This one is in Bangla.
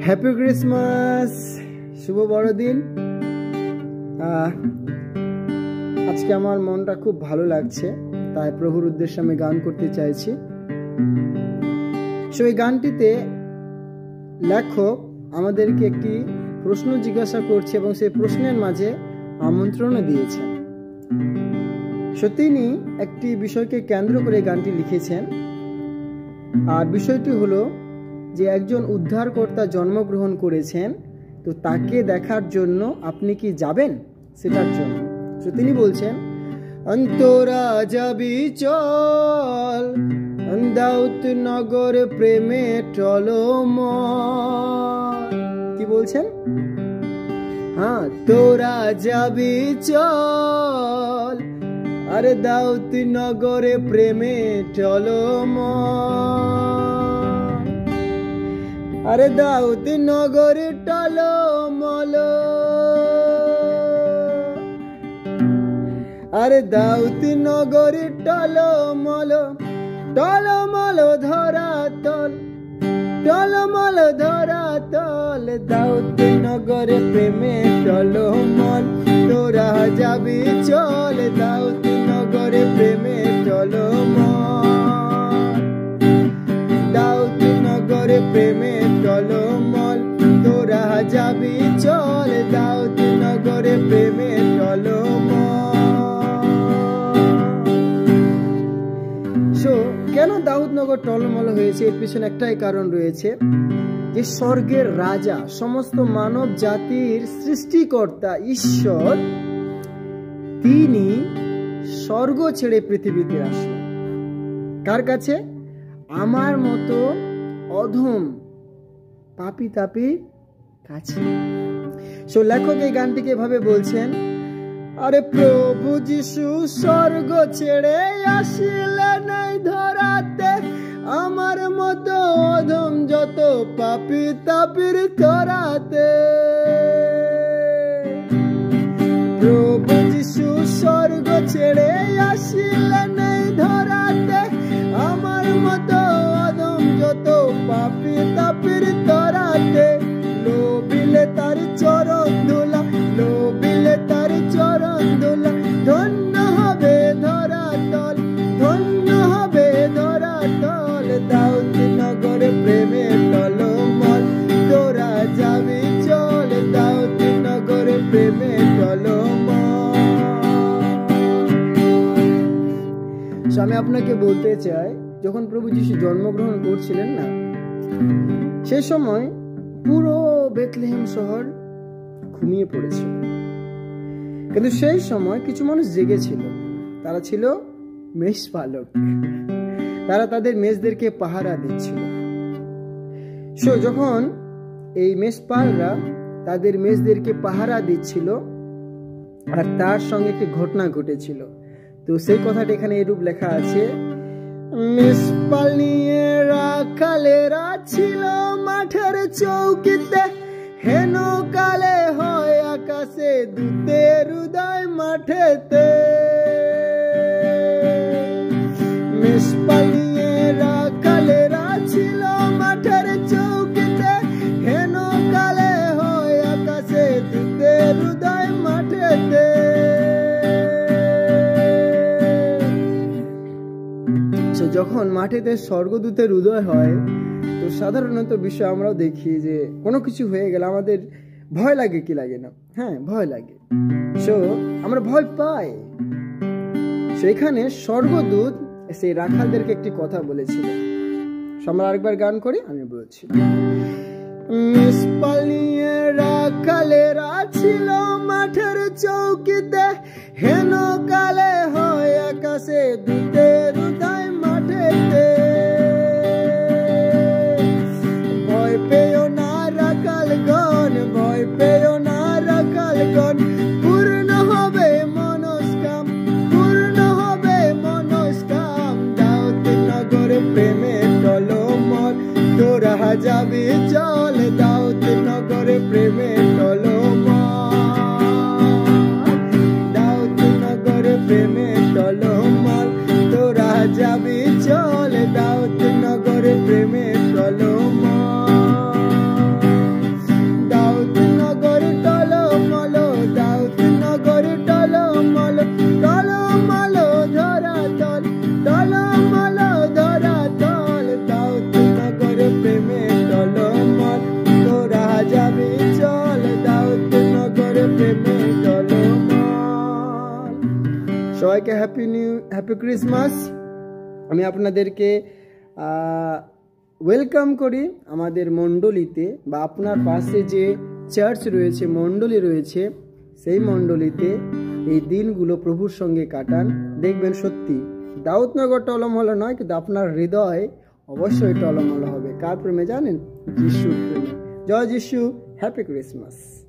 হ্যাপি ক্রিসমাস, শুভ বড়দিন। আজকে আমার মনটা খুব ভালো লাগছে, তাই প্রভুর উদ্দেশ্যে আমি গান করতে চাইছি। এই গানটিতে লেখক আমাদেরকে একটি প্রশ্ন জিজ্ঞাসা করছে এবং সেই প্রশ্নের মাঝে আমন্ত্রণও দিয়েছেন। তিনি একটি বিষয়কে কেন্দ্র করে গানটি লিখেছেন, আর বিষয়টি হলো যে একজন উদ্ধারকর্তা জন্মগ্রহণ করেছেন, তো তাকে দেখার জন্য আপনি কি যাবেন সেটার জন্য। তিনি বলছেন, অন্তরা যাবি চল, দাউদ নগর প্রেমে টলমল। কি বলছেন? হ্যাঁ, তোরা যাবি চল, আরে দাউদ নগরে প্রেমে টলমল, আরে দাউদ নগরে টলমল, আরে দাউদ নগরে টলমল, টলমল ধরাতল, টলমল ধরাতল, দাউদ নগরে প্রেমে টলমল, তোরা যাবি চল, দাউদ নগরে প্রেমে টলমল, দাউদ নগরে প্রেমে টলমল, তোরা যাবি চল, দাউদ নগরে প্রেমে টলমল। কেন দাউদনগর টলমল হয়েছে? এর পিছনে একটাই কারণ রয়েছে, যে স্বর্গের রাজা, সমস্ত মানব জাতির সৃষ্টিকর্তা ঈশ্বর, তিনি স্বর্গ ছেড়ে পৃথিবীতে আসলেন। কার কাছে? আমার মতো অধম পাপী তাপীর কাছে। লেখক এই গানটিকে এভাবে বলছেন, আরে প্রভু যিশু স্বর্গ ছেড়ে আসিলেন এই ধরাতে, আমার মতো অধম যত পাপী তাপীর ধরাতে। প্রভু যিশু স্বর্গ ছেড়ে আসিলেন এই ধরাতে, আমার মতো অধম যত পাপী তাপীর ধরাতে। লোবিলে তার চরণ ধুলা, লোবিলে তার চরণ ধুলা, ধন্য হবে ধরাতল, ধন্য হবে ধরাতল, দাউদ নগর প্রেমে টলমল, তোরা যাবি চল, দাউদ নগর প্রেমে টলমল। আমি আপনাকে বলতে চাই, যখন প্রভু যিশু জন্মগ্রহণ করছিলেন না, সেই সময় পুরো বেথলেহেম শহর ঘুমিয়ে পড়েছিল, কিন্তু সেই সময় কিছু মানুষ জেগেছিল। তারা ছিল মেষপালক, তারা তাদের মেষদেরকে পাহারা দিচ্ছিল। যখন এই মেষপালরা তাদের মেষদেরকে পাহারা দিচ্ছিল, আর তার সঙ্গে একটি ঘটনা ঘটেছিল। তো সেই কথাটা এখানে এরূপ লেখা আছে, মেষপাল নিয়ে রাখালেরা ছিল মাঠের চৌকিতে, হেন কালে হয় আকাশে দূতের উদয় মাঠেতে। মেষপাল নিয়ে রাখালেরা ছিল মাঠের চৌকিতে, হেন কালে হয় আকাশে দূতের উদয় মাঠেতে। যখন মাঠেতে স্বর্গদূতের উদয় হয়, তো সাধারণত বিষয় আমরাও দেখি যে কোনো কিছু হয়ে গেলে আমাদের ভয় লাগে, কি লাগে না? হ্যাঁ, ভয় লাগে। আমরা ভয় পাই। সেখানে স্বর্গদূত সেই রাখালদেরকে একটি কথা বলেছিল। আমরা আরেকবার গান করি, আমি বলছি, মেষপাল নিয়ে রাখালেরা ছিল মাঠের চৌকিতে, হেন কালে হয় আকাশে দূতের উদয় মাঠেতে। ভয় পেও না রাখালগণ, ভয় পেও না রাখালগণ, পূর্ণ হবে মনস্কাম, পূর্ণ হবে মনস্কাম, দাউদ নগর প্রেমে টলমল, তোরা যাবি চল, দাউদ নগর প্রেমে টলমল, দাউদ নগর প্রেমে টলমল, তোরা যাবি চল, দাউদ নগর প্রেমে টলমল। Happy Christmas. আমি আপনাদেরকে ওয়েলকাম করি আমাদের মণ্ডলীতে, বা আপনার পাশে যে চার্চ রয়েছে, মণ্ডলী রয়েছে, সেই মণ্ডলীতে এই দিনগুলো প্রভুর সঙ্গে কাটান। দেখবেন সত্যি দাউদনগর টলমহল নয়, কিন্তু আপনার হৃদয় অবশ্যই টলমহল হবে। কার প্রেমে জানেন? যিশুর প্রেমে। জয় যিশু, হ্যাপি ক্রিসমাস।